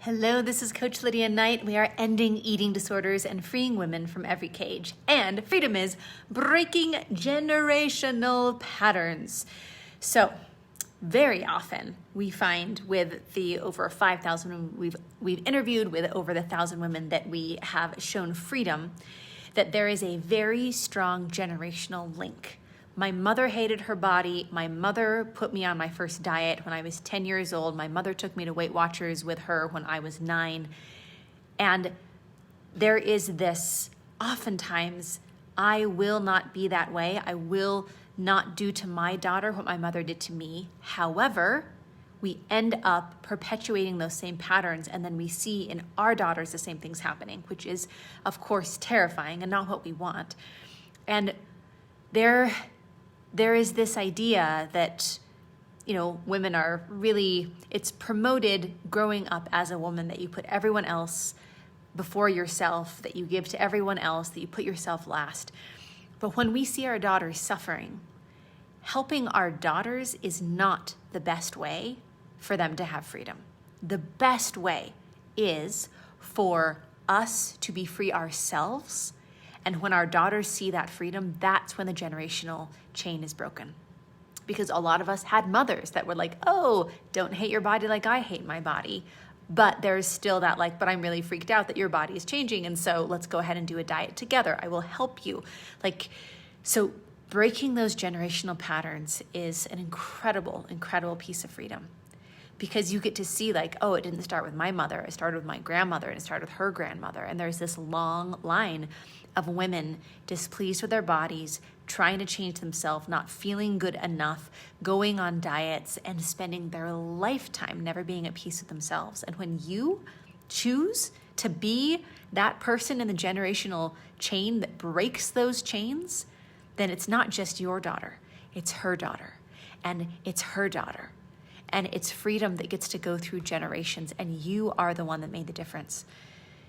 Hello, this is Coach Lydia Knight. We are ending eating disorders and freeing women from every cage. And freedom is breaking generational patterns. So, very often we find with the over 5,000 we've interviewed, with over the 1,000 women that we have shown freedom, that there is a very strong generational link. My mother hated her body. My mother put me on my first diet when I was 10 years old. My mother took me to Weight Watchers with her when I was 9. And there is this, oftentimes, I will not be that way. I will not do to my daughter what my mother did to me. However, we end up perpetuating those same patterns, and then we see in our daughters the same things happening, which is, of course, terrifying and not what we want. And there is this idea that, women are really, it's promoted growing up as a woman that you put everyone else before yourself, that you give to everyone else, that you put yourself last. But when we see our daughters suffering, helping our daughters is not the best way for them to have freedom. The best way is for us to be free ourselves. And when our daughters see that freedom, that's when the generational chain is broken. Because a lot of us had mothers that were like, oh, don't hate your body like I hate my body. But there's still that but I'm really freaked out that your body is changing. And so let's go ahead and do a diet together. I will help you. So breaking those generational patterns is an incredible, incredible piece of freedom. Because you get to see it didn't start with my mother. It started with my grandmother, and it started with her grandmother. And there's this long line of women displeased with their bodies, trying to change themselves, not feeling good enough, going on diets, and spending their lifetime never being at peace with themselves. And when you choose to be that person in the generational chain that breaks those chains, then it's not just your daughter, it's her daughter, and it's her daughter. And it's freedom that gets to go through generations, and you are the one that made the difference.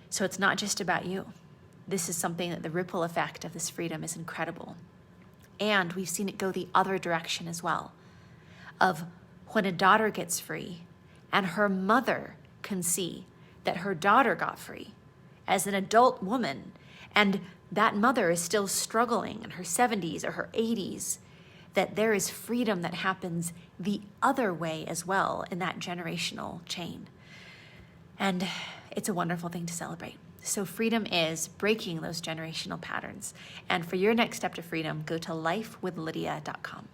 So it's not just about you. This is something that the ripple effect of this freedom is incredible. And we've seen it go the other direction as well, of when a daughter gets free and her mother can see that her daughter got free as an adult woman, and that mother is still struggling in her 70s or her 80s, that there is freedom that happens the other way as well in that generational chain. And it's a wonderful thing to celebrate. So freedom is breaking those generational patterns. And for your next step to freedom, go to lifewithlydia.com.